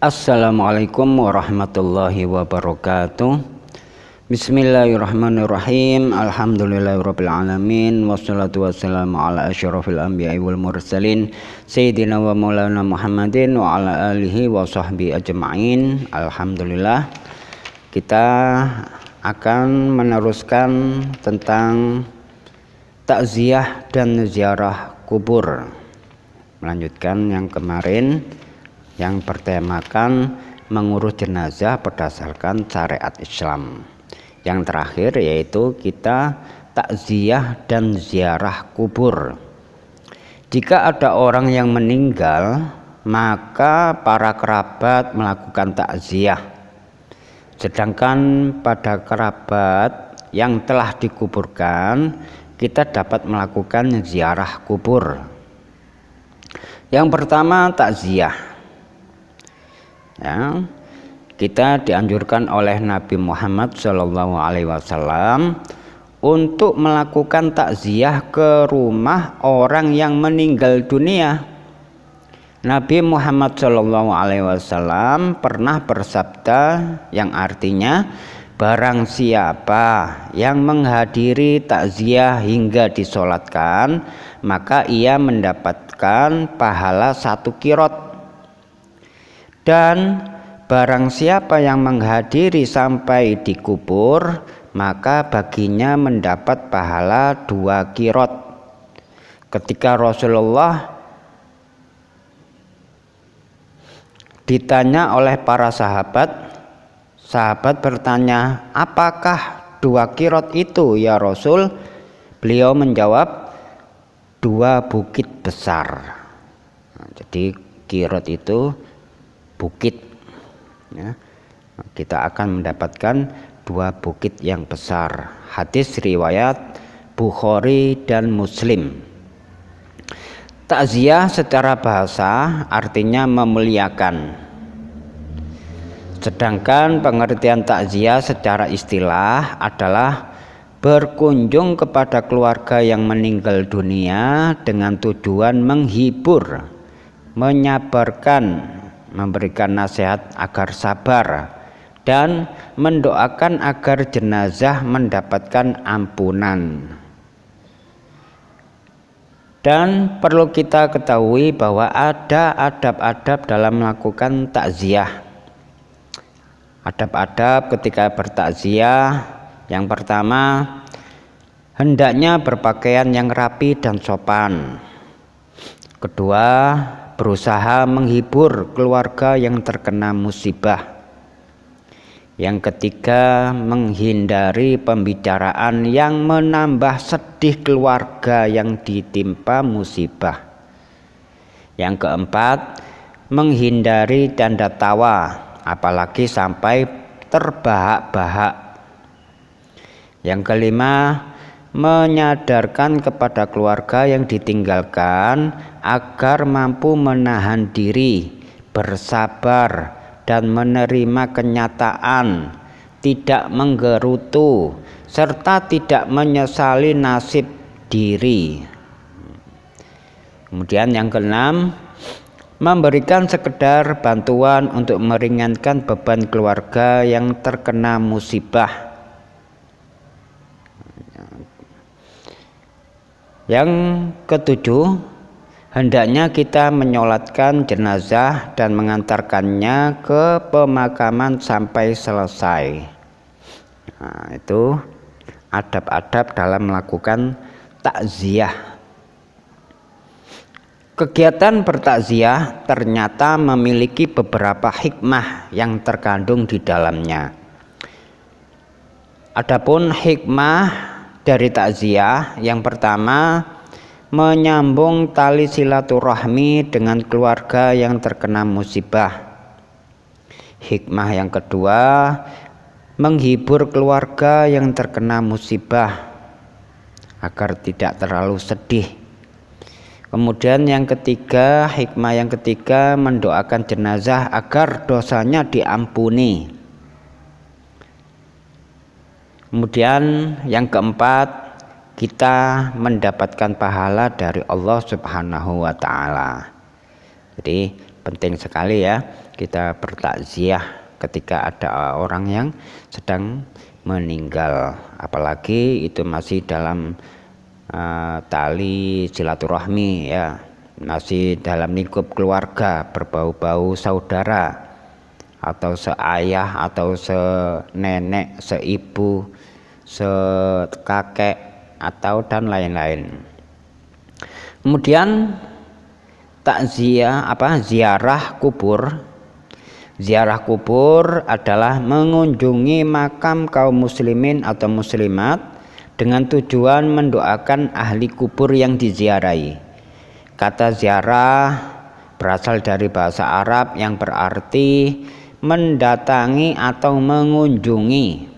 Assalamualaikum warahmatullahi wabarakatuh. Bismillahirrahmanirrahim. Alhamdulillahirabbil alamin wassalatu wassalamu ala asyrafil anbiya'i wal mursalin sayyidina wa maulana Muhammadin wa ala alihi wa sahbihi ajma'in. Alhamdulillah, kita akan meneruskan tentang takziah dan ziarah kubur. Melanjutkan yang kemarin yang bertemakan mengurus jenazah berdasarkan syariat Islam. Yang terakhir yaitu kita takziah dan ziarah kubur. Jika ada orang yang meninggal, maka para kerabat melakukan takziah. Sedangkan pada kerabat yang telah dikuburkan, kita dapat melakukan ziarah kubur. Yang pertama, takziah. Ya, kita dianjurkan oleh Nabi Muhammad SAW untuk melakukan takziah ke rumah orang yang meninggal dunia. Nabi Muhammad SAW pernah bersabda yang artinya, barang siapa yang menghadiri takziah hingga disolatkan, maka ia mendapatkan pahala 1 qirot. Dan barang siapa yang menghadiri sampai dikubur, maka baginya mendapat pahala 2 qirot. Ketika Rasulullah ditanya oleh para sahabat bertanya, apakah 2 qirot itu ya Rasul? Beliau menjawab, 2 bukit besar. Jadi qirot itu bukit, ya. Kita akan mendapatkan 2 bukit yang besar. Hadis riwayat Bukhari dan Muslim. Takziah secara bahasa artinya memuliakan. Sedangkan pengertian takziah secara istilah adalah berkunjung kepada keluarga yang meninggal dunia dengan tujuan menghibur, menyabarkan, memberikan nasihat agar sabar, dan mendoakan agar jenazah mendapatkan ampunan. Dan perlu kita ketahui bahwa ada adab-adab dalam melakukan takziah. Adab-adab ketika bertakziah, yang pertama, hendaknya berpakaian yang rapi dan sopan. Kedua, berusaha menghibur keluarga yang terkena musibah. Yang ketiga, menghindari pembicaraan yang menambah sedih keluarga yang ditimpa musibah. Yang keempat, menghindari canda tawa, apalagi sampai terbahak-bahak. Yang kelima, menyadarkan kepada keluarga yang ditinggalkan agar mampu menahan diri, bersabar, dan menerima kenyataan, tidak menggerutu, serta tidak menyesali nasib diri. Kemudian yang keenam, memberikan sekedar bantuan untuk meringankan beban keluarga yang terkena musibah. Yang ketujuh, hendaknya kita menyolatkan jenazah dan mengantarkannya ke pemakaman sampai selesai. Nah, itu adab-adab dalam melakukan takziah. Kegiatan bertakziah ternyata memiliki beberapa hikmah yang terkandung di dalamnya. Adapun hikmah dari takziah, yang pertama, menyambung tali silaturahmi dengan keluarga yang terkena musibah. Hikmah yang kedua, menghibur keluarga yang terkena musibah agar tidak terlalu sedih. Kemudian yang ketiga, hikmah yang ketiga, mendoakan jenazah agar dosanya diampuni. Kemudian yang keempat, kita mendapatkan pahala dari Allah Subhanahu wa ta'ala. Jadi penting sekali ya kita bertakziah ketika ada orang yang sedang meninggal, apalagi itu masih dalam tali silaturahmi ya, masih dalam lingkup keluarga, berbau-bau saudara atau seayah atau senenek, seibu, sekakek atau dan lain-lain. Kemudian takziah ziarah kubur. Ziarah kubur adalah mengunjungi makam kaum muslimin atau muslimat dengan tujuan mendoakan ahli kubur yang diziarahi. Kata ziarah berasal dari bahasa Arab yang berarti mendatangi atau mengunjungi.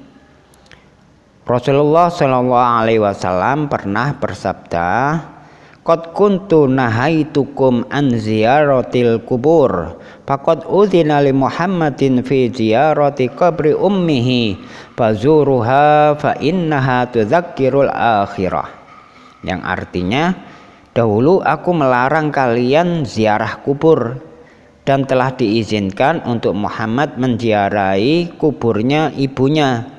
Rasulullah SAW pernah bersabda, "Qad kuntu nahaitukum an ziyaratil kubur, faqad udzina li Muhammadin fi ziyarati qabri ummihi, fazuruha fa innaha tudzakkirul akhirah." Yang artinya, dahulu aku melarang kalian ziarah kubur dan telah diizinkan untuk Muhammad menziarahi kuburnya ibunya.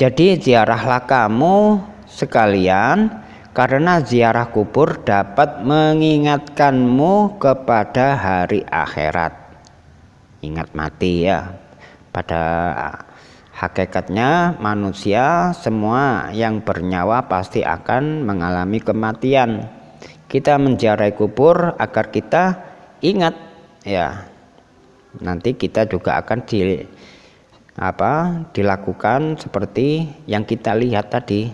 Jadi ziarahlah kamu sekalian, karena ziarah kubur dapat mengingatkanmu kepada hari akhirat. Ingat mati ya. Pada hakikatnya manusia semua yang bernyawa pasti akan mengalami kematian. Kita menziarahi kubur agar kita ingat ya. Nanti kita juga akan dilakukan seperti yang kita lihat tadi.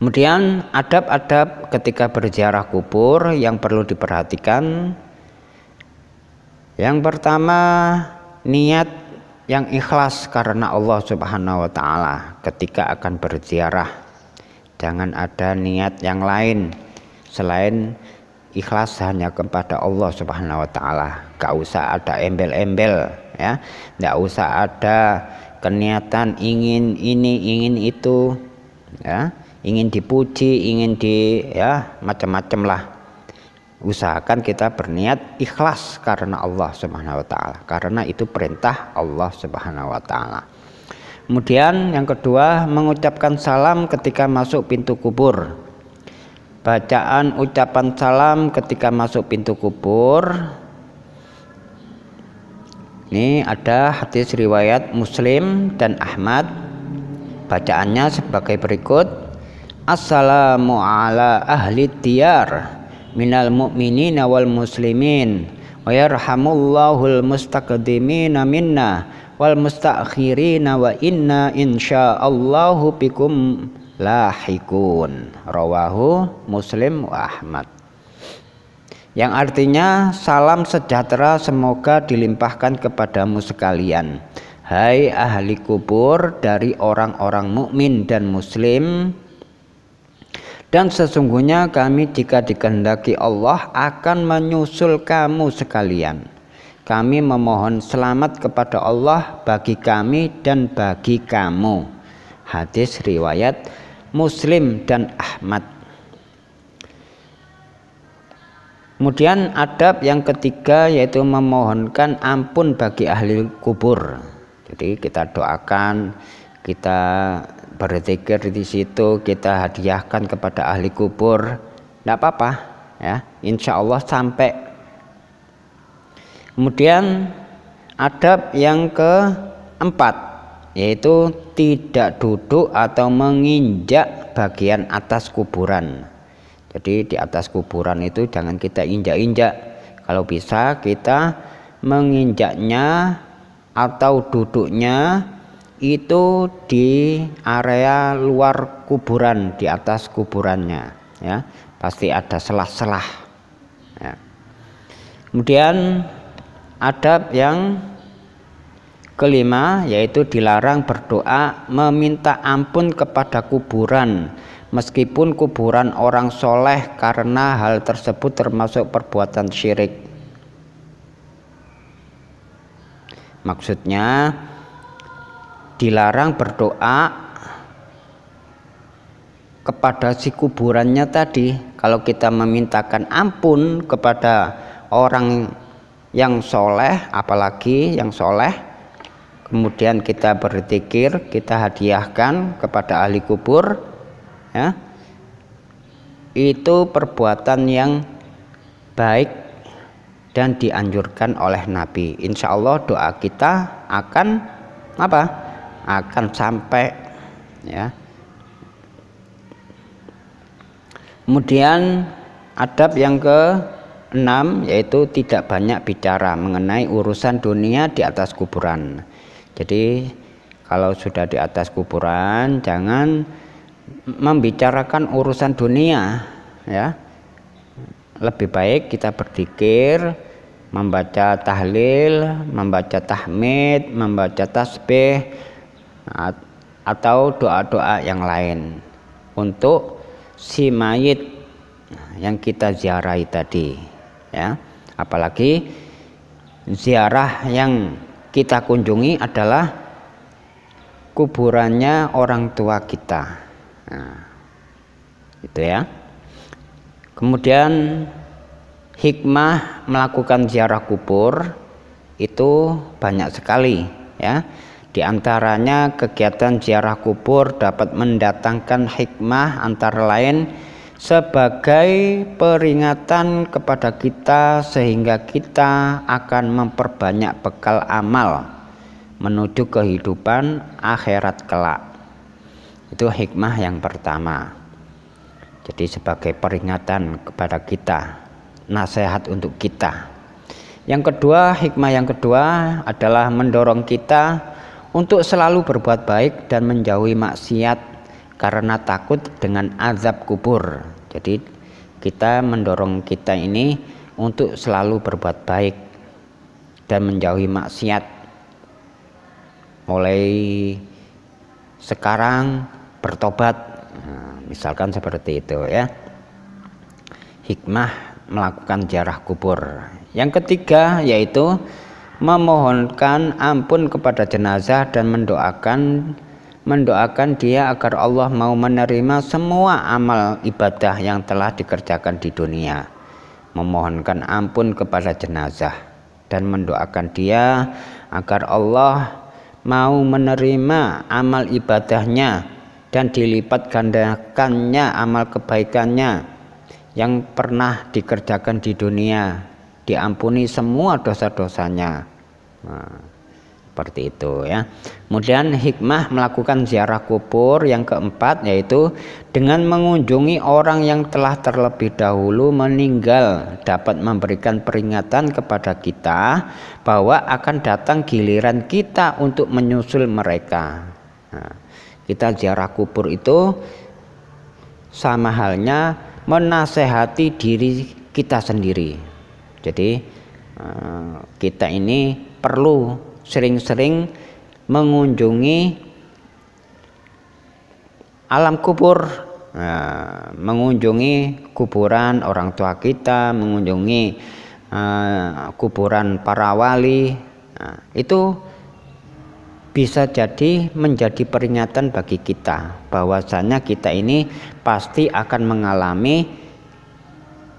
Kemudian adab-adab ketika berziarah kubur yang perlu diperhatikan. Yang pertama, niat yang ikhlas karena Allah Subhanahu wa taala ketika akan berziarah. Jangan ada niat yang lain selain ikhlas hanya kepada Allah Subhanahu wa taala. Gak usah ada embel-embel ya. Gak usah ada keniatan ingin ini, ingin itu ya. Ingin dipuji, ingin macam-macam lah. Usahakan kita berniat ikhlas karena Allah Subhanahu wa taala, karena itu perintah Allah Subhanahu wa taala. Kemudian yang kedua, mengucapkan salam ketika masuk pintu kubur. Bacaan ucapan salam ketika masuk pintu kubur. Ini ada hadis riwayat Muslim dan Ahmad. Bacaannya sebagai berikut: Assalamu ala ahli diyar minal mu'minina wal muslimin wa yarhamullahul mustaqdimina minna wal mustakhirina wa inna insyaallahu bikum lahikun. Rawahu Muslim wa Ahmad. Yang artinya, salam sejahtera semoga dilimpahkan kepadamu sekalian, hai ahli kubur dari orang-orang mukmin dan muslim. Dan sesungguhnya kami jika dikehendaki Allah akan menyusul kamu sekalian. Kami memohon selamat kepada Allah bagi kami dan bagi kamu. Hadis riwayat Muslim dan Ahmad. Kemudian adab yang ketiga yaitu memohonkan ampun bagi ahli kubur. Jadi kita doakan, kita berzikir di situ, kita hadiahkan kepada ahli kubur, tidak apa-apa ya, insya Allah sampai. Kemudian adab yang keempat yaitu tidak duduk atau menginjak bagian atas kuburan. Jadi di atas kuburan itu jangan kita injak-injak. Kalau bisa kita menginjaknya atau duduknya itu di area luar kuburan, di atas kuburannya ya, pasti ada selah-selah ya. Kemudian adab yang kelima yaitu dilarang berdoa meminta ampun kepada kuburan meskipun kuburan orang soleh, karena hal tersebut termasuk perbuatan syirik. Maksudnya dilarang berdoa kepada si kuburannya tadi. Kalau kita memintakan ampun kepada orang yang soleh, apalagi yang soleh, kemudian kita berzikir, kita hadiahkan kepada ahli kubur, ya, itu perbuatan yang baik dan dianjurkan oleh Nabi. Insya Allah doa kita akan apa? Akan sampai, ya. Kemudian adab yang ke-6 yaitu tidak banyak bicara mengenai urusan dunia di atas kuburan. Jadi kalau sudah di atas kuburan jangan membicarakan urusan dunia, ya. Lebih baik kita berzikir, membaca tahlil, membaca tahmid, membaca tasbih atau doa-doa yang lain untuk si mayit yang kita ziarahi tadi, ya. Apalagi ziarah yang kita kunjungi adalah kuburannya orang tua kita. Nah, itu ya. Kemudian hikmah melakukan ziarah kubur itu banyak sekali, ya. Di antaranya kegiatan ziarah kubur dapat mendatangkan hikmah antara lain sebagai peringatan kepada kita sehingga kita akan memperbanyak bekal amal menuju kehidupan akhirat kelak. Itu hikmah yang pertama. Jadi sebagai peringatan kepada kita, nasihat untuk kita. Yang kedua, hikmah yang kedua adalah mendorong kita untuk selalu berbuat baik dan menjauhi maksiat karena takut dengan azab kubur. Jadi kita mendorong kita ini untuk selalu berbuat baik dan menjauhi maksiat. Mulai sekarang bertobat, misalkan seperti itu, ya. Hikmah melakukan ziarah kubur. Yang ketiga yaitu memohonkan ampun kepada jenazah dan mendoakan dia agar Allah mau menerima semua amal ibadah yang telah dikerjakan di dunia. Memohonkan ampun kepada jenazah dan mendoakan dia agar Allah mau menerima amal ibadahnya dan dilipat gandakannya amal kebaikannya yang pernah dikerjakan di dunia, diampuni semua dosa-dosanya. Nah, seperti itu, ya. Kemudian hikmah melakukan ziarah kubur yang keempat yaitu dengan mengunjungi orang yang telah terlebih dahulu meninggal dapat memberikan peringatan kepada kita bahwa akan datang giliran kita untuk menyusul mereka. Nah, kita ziarah kubur itu sama halnya menasehati diri kita sendiri. Jadi kita ini perlu sering-sering mengunjungi alam kubur, mengunjungi kuburan orang tua kita, mengunjungi kuburan para wali. Itu bisa jadi menjadi peringatan bagi kita bahwasanya kita ini pasti akan mengalami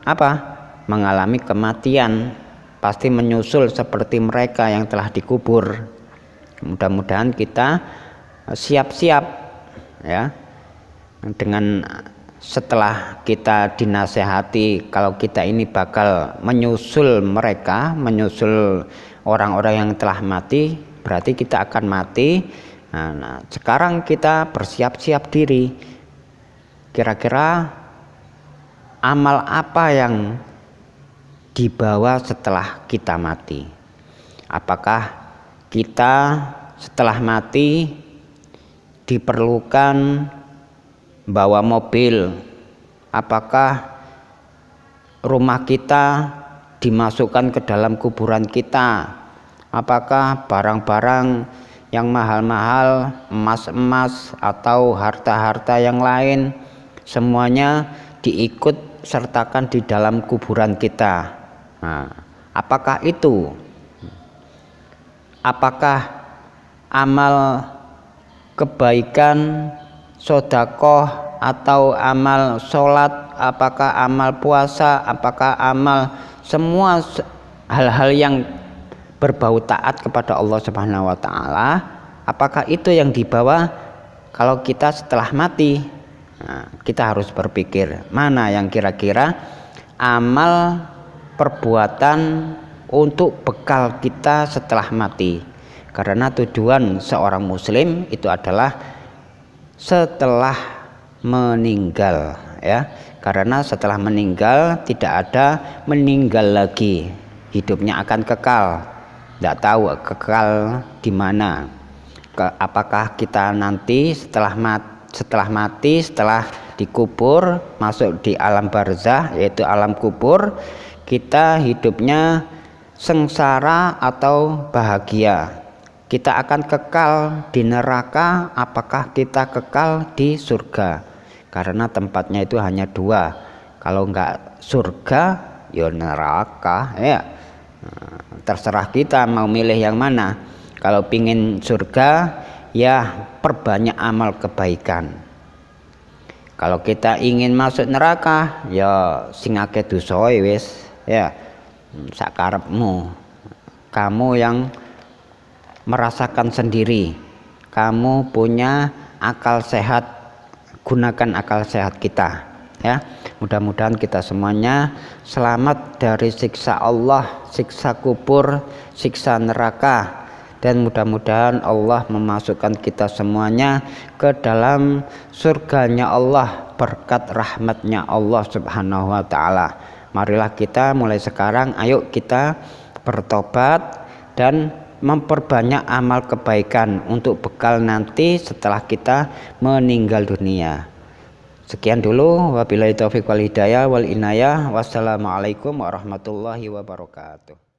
apa? Mengalami kematian, pasti menyusul seperti mereka yang telah dikubur. Mudah-mudahan kita siap-siap, ya, dengan setelah kita dinasehati kalau kita ini bakal menyusul mereka, menyusul orang-orang yang telah mati, berarti kita akan mati. Nah, sekarang kita bersiap-siap diri. Kira-kira amal apa yang dibawa setelah kita mati? Apakah kita setelah mati diperlukan bawa mobil? Apakah rumah kita dimasukkan ke dalam kuburan kita? Apakah barang-barang yang mahal-mahal, emas-emas atau harta-harta yang lain semuanya diikut sertakan di dalam kuburan kita? Nah, apakah itu? Apakah amal kebaikan sodakoh atau amal sholat, apakah amal puasa, apakah amal semua hal-hal yang berbau taat kepada Allah Subhanahu wa taala, apakah itu yang dibawa kalau kita setelah mati? Nah, kita harus berpikir mana yang kira-kira amal perbuatan untuk bekal kita setelah mati. Karena tujuan seorang muslim itu adalah setelah meninggal, ya. Karena setelah meninggal tidak ada meninggal lagi, hidupnya akan kekal. Tidak tahu kekal di mana. Apakah kita nanti setelah mati, setelah dikubur, masuk di alam barzah, yaitu alam kubur, kita hidupnya sengsara atau bahagia? Kita akan kekal di neraka, apakah kita kekal di surga? Karena tempatnya itu hanya dua. Kalau enggak surga, ya neraka, ya. Terserah kita mau milih yang mana. Kalau pingin surga, ya perbanyak amal kebaikan. Kalau kita ingin masuk neraka, ya sing akeh dosae wis, ya sakarepmu. Kamu yang merasakan sendiri, kamu punya akal sehat, gunakan akal sehat kita, ya. Mudah-mudahan kita semuanya selamat dari siksa Allah, siksa kubur, siksa neraka, dan mudah-mudahan Allah memasukkan kita semuanya ke dalam surganya Allah berkat rahmatnya Allah Subhanahu wa taala. Marilah kita mulai sekarang, ayo kita bertobat dan memperbanyak amal kebaikan untuk bekal nanti setelah kita meninggal dunia. Sekian dulu, wabillahi taufiq wal hidayah wal inayah. Wassalamualaikum warahmatullahi wabarakatuh.